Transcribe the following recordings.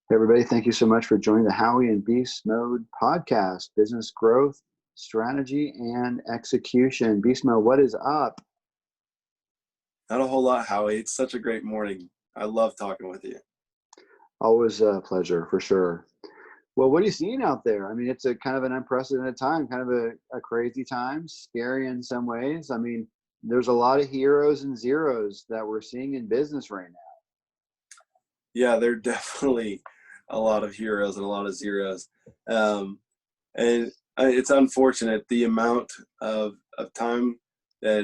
Hey everybody, thank you so much for joining the Howie and Beast Mode podcast, business growth, strategy, and execution. Beast Mode, what is up? Not a whole lot, Howie. It's such a great morning. I love talking with you. Always a pleasure for sure. Well, what are you seeing out there? I mean, it's a kind of an unprecedented time, kind of a crazy time, scary in some ways. I mean, there's a lot of heroes and zeros that we're seeing in business right now. Yeah, there are definitely a lot of heroes and a lot of zeros. Um, and it's unfortunate the amount of time that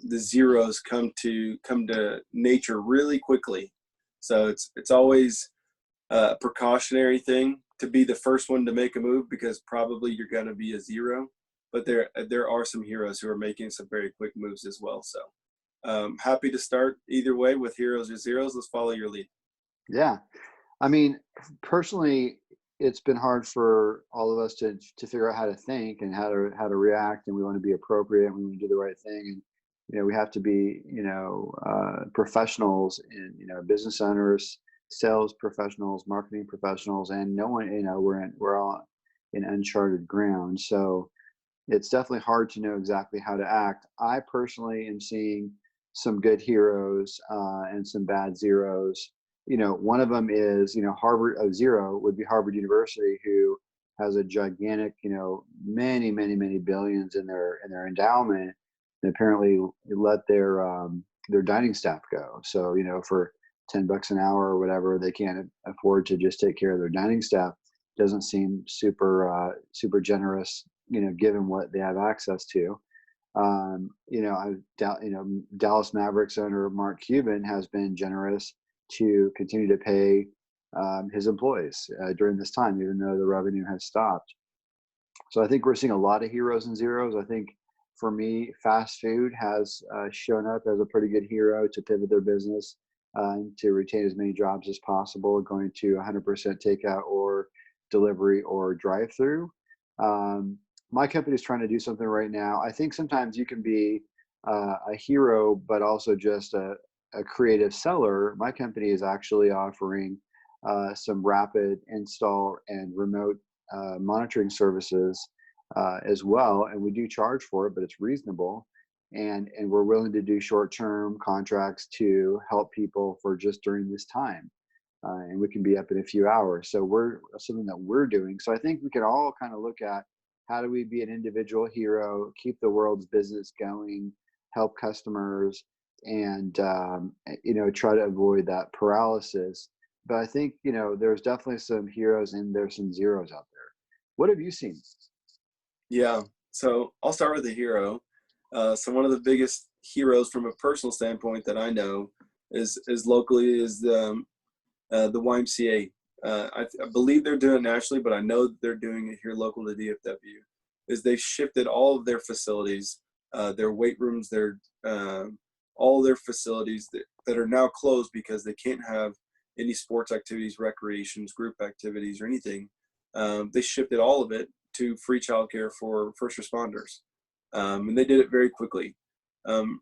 the zeros come to nature really quickly. So it's always a precautionary thing to be the first one to make a move because probably you're going to be a zero. But there are some heroes who are making some very quick moves as well. So happy to start either way with heroes or zeros. Let's follow your lead. Yeah. I mean, personally, it's been hard for all of us to figure out how to think and how to react, and we want to be appropriate. We want to do the right thing, and we have to be professionals and business owners, sales professionals, marketing professionals, and no one we're all in uncharted ground. So it's definitely hard to know exactly how to act. I personally am seeing some good heroes and some bad zeros. One of them is, Harvard. A zero would be Harvard University, who has a gigantic, many, many, many billions in their endowment, and apparently let their dining staff go. So, for $10 an hour or whatever, they can't afford to just take care of their dining staff. Doesn't seem super generous, given what they have access to. Dallas Mavericks owner Mark Cuban has been generous to continue to pay his employees during this time, even though the revenue has stopped. So I think we're seeing a lot of heroes and zeros. I think for me, fast food has shown up as a pretty good hero to pivot their business to retain as many jobs as possible, going to 100% takeout or delivery or drive-through. My company is trying to do something right now. I think sometimes you can be a hero, but also just a creative seller. My company is actually offering some rapid install and remote monitoring services as well, and we do charge for it, but it's reasonable. And we're willing to do short-term contracts to help people for just during this time, and we can be up in a few hours. So we're something that we're doing. So I think we can all kind of look at how do we be an individual hero, keep the world's business going, help customers, and try to avoid that paralysis. But I think there's definitely some heroes and there's some zeros out there. What have you seen? Yeah. So I'll start with the hero. So one of the biggest heroes from a personal standpoint that I know is locally is the YMCA. I believe they're doing it nationally, but I know they're doing it here local to DFW. Is they've shifted all of their facilities, their weight rooms, their all their facilities that are now closed because they can't have any sports activities, recreations, group activities, or anything. They shifted all of it to free childcare for first responders, and they did it very quickly. Um,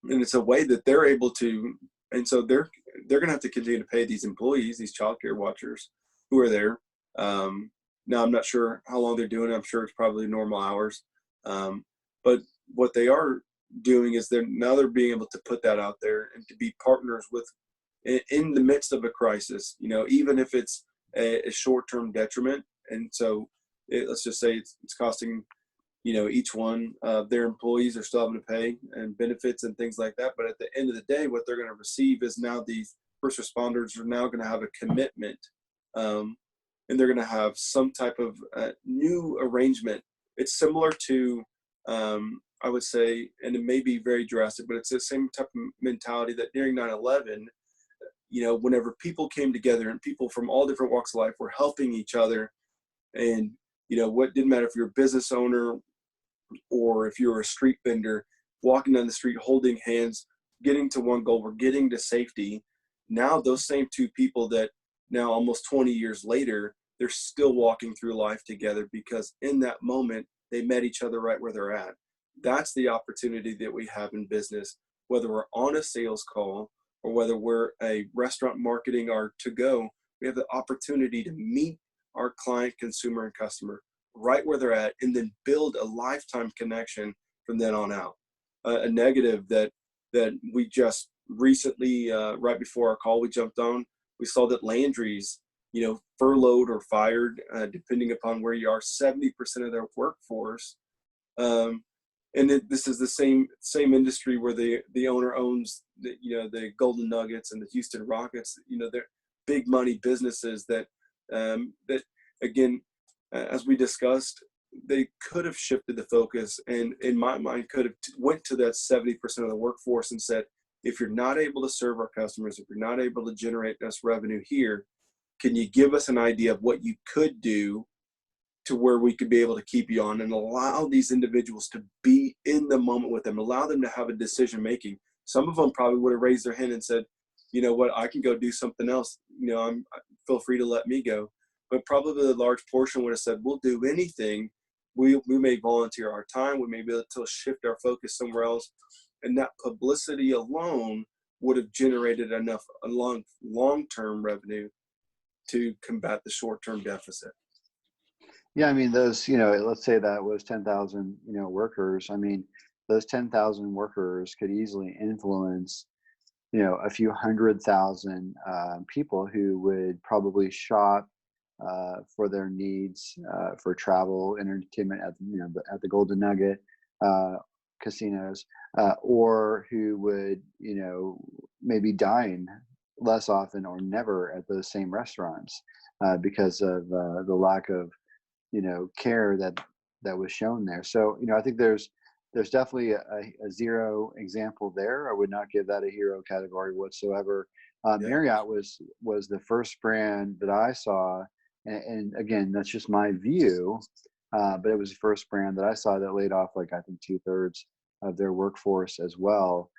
and it's a way that they're able to, and so they're going to have to continue to pay these employees, these childcare watchers who are there. Now I'm not sure how long they're doing it. I'm sure it's probably normal hours, but what they are doing is they're being able to put that out there and to be partners with in the midst of a crisis. Even if it's a short-term detriment, and so let's just say it's costing each one of their employees are still having to pay and benefits and things like that. But at the end of the day, what they're going to receive is now these first responders are now going to have a commitment, and they're going to have some type of new arrangement. It's similar to, I would say, and it may be very drastic, but it's the same type of mentality that during 9/11, whenever people came together and people from all different walks of life were helping each other, and what didn't matter if you're a business owner or if you're a street vendor, walking down the street, holding hands, getting to one goal, we're getting to safety. Now those same two people that now almost 20 years later, they're still walking through life together because in that moment, they met each other right where they're at. That's the opportunity that we have in business, whether we're on a sales call or whether we're a restaurant marketing our to go, We have the opportunity to meet our client, consumer, and customer right where they're at, and then build a lifetime connection from then on out. A negative that we just recently, right before our call, we jumped on. We saw that Landry's, furloughed or fired, depending upon where you are, 70% of their workforce. And this is the same industry where the owner owns the Golden Nuggets and the Houston Rockets. They're big money businesses that again, as we discussed, they could have shifted the focus, and in my mind could have went to that 70% of the workforce and said, if you're not able to serve our customers, if you're not able to generate us revenue here, can you give us an idea of what you could do to where we could be able to keep you on, and allow these individuals to be in the moment with them, allow them to have a decision making. Some of them probably would have raised their hand and said, you know what, I can go do something else. Feel free to let me go. But probably a large portion would have said, we'll do anything. We may volunteer our time. We may be able to shift our focus somewhere else. And that publicity alone would have generated enough long-term revenue to combat the short-term deficit. Yeah, I mean, those, let's say that was 10,000, workers. I mean, those 10,000 workers could easily influence, a few 100,000 people who would probably shop for their needs, for travel, entertainment at the Golden Nugget casinos, or who would, maybe dine less often or never at those same restaurants because of the lack of care that was shown there. So I think there's definitely a zero example there. I would not give that a hero category whatsoever. Marriott was the first brand that I saw, and again, that's just my view, but it was the first brand that I saw that laid off, like, I think 2/3 of their workforce as well.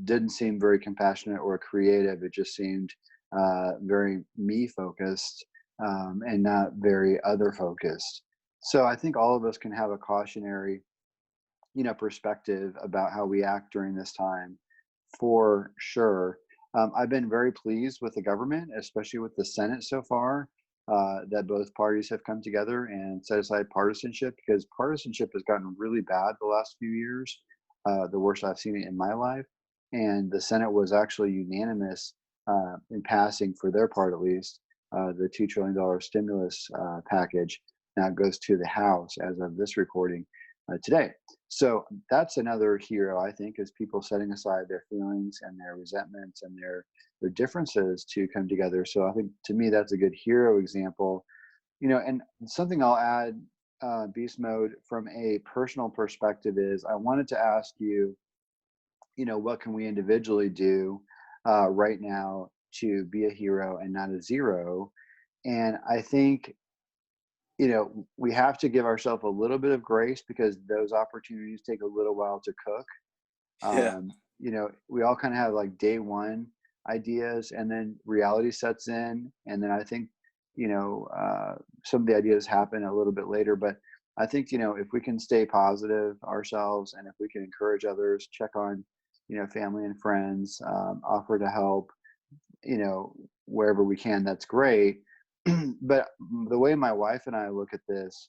Didn't seem very compassionate or creative. It just seemed very me focused, and not very other focused. So I think all of us can have a cautionary, perspective about how we act during this time, for sure. I've been very pleased with the government, especially with the Senate so far, that both parties have come together and set aside partisanship, because partisanship has gotten really bad the last few years, the worst I've seen it in my life. And the Senate was actually unanimous in passing, for their part at least, the $2 trillion stimulus package. Now it goes to the House as of this recording today. So that's another hero, I think, is people setting aside their feelings and their resentments and their differences to come together. So I think, to me, that's a good hero example. And something I'll add, Beast Mode, from a personal perspective is, I wanted to ask you, what can we individually do right now to be a hero and not a zero? And I think, we have to give ourselves a little bit of grace, because those opportunities take a little while to cook. Yeah. We all kind of have like day one ideas, and then reality sets in. And then I think, some of the ideas happen a little bit later. But I think, if we can stay positive ourselves, and if we can encourage others, check on, family and friends, offer to help, wherever we can, that's great. But the way my wife and I look at this,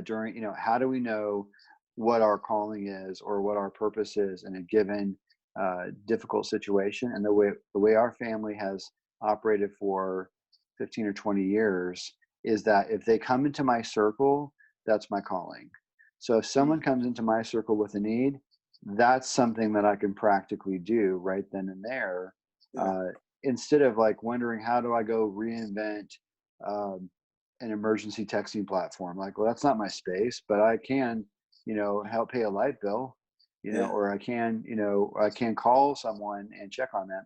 during, how do we know what our calling is or what our purpose is in a given difficult situation? And the way our family has operated for 15 or 20 years is that if they come into my circle, that's my calling. So if someone comes into my circle with a need, that's something that I can practically do right then and there. Instead of like wondering, how do I go reinvent an emergency texting platform? Like, well, that's not my space, but I can, help pay a light bill, or I can call someone and check on them,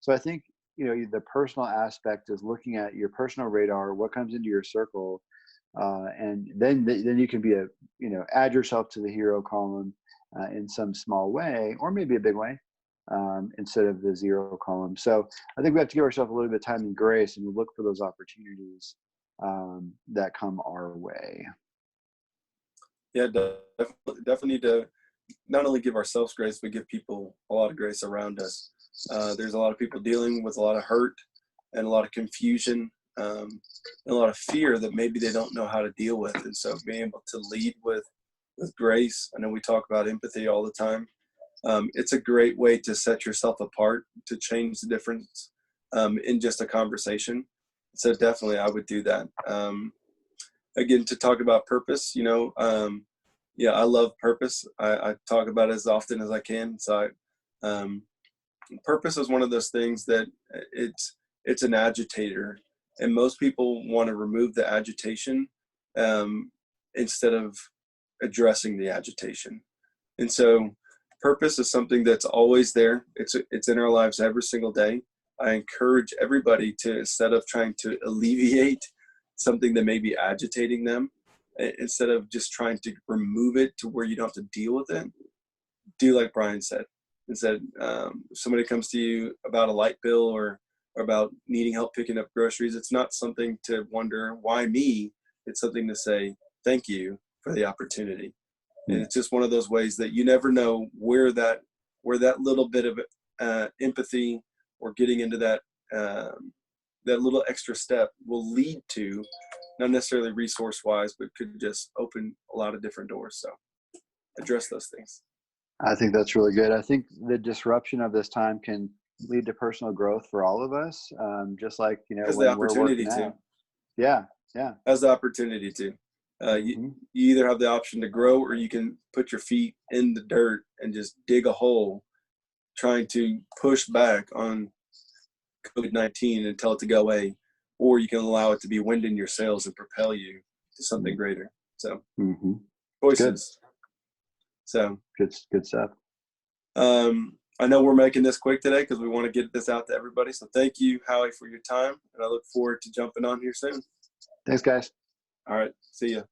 So I think, the personal aspect is looking at your personal radar, what comes into your circle, and then you can be add yourself to the hero column in some small way, or maybe a big way, instead of the zero column. So I think we have to give ourselves a little bit of time and grace, and look for those opportunities that come our way. Yeah, definitely need to not only give ourselves grace, but give people a lot of grace around us. There's a lot of people dealing with a lot of hurt, and a lot of confusion, and a lot of fear that maybe they don't know how to deal with. And so being able to lead with grace. I know we talk about empathy all the time. It's a great way to set yourself apart, to change the difference in just a conversation. So definitely I would do that. Again, to talk about purpose, yeah, I love purpose. I talk about it as often as I can. So purpose is one of those things that it's an agitator, and most people want to remove the agitation instead of addressing the agitation. And so purpose is something that's always there. It's in our lives every single day. I encourage everybody to, instead of trying to alleviate something that may be agitating them, instead of just trying to remove it to where you don't have to deal with it, do like Brian said. Instead, if somebody comes to you about a light bill or about needing help picking up groceries, it's not something to wonder, why me? It's something to say, thank you for the opportunity. And it's just one of those ways that you never know where that little bit of empathy or getting into that little extra step will lead to, not necessarily resource wise, but could just open a lot of different doors. So address those things. I think that's really good. I think the disruption of this time can lead to personal growth for all of us. Just like, Has when the opportunity we're working to. out. Yeah. Yeah. Has the opportunity to. You either have the option to grow, or you can put your feet in the dirt and just dig a hole, trying to push back on COVID-19 and tell it to go away, or you can allow it to be wind in your sails and propel you to something greater. So choices. Good. So good stuff. I know we're making this quick today because we want to get this out to everybody. So thank you, Howie, for your time, and I look forward to jumping on here soon. Thanks, guys. All right. See ya.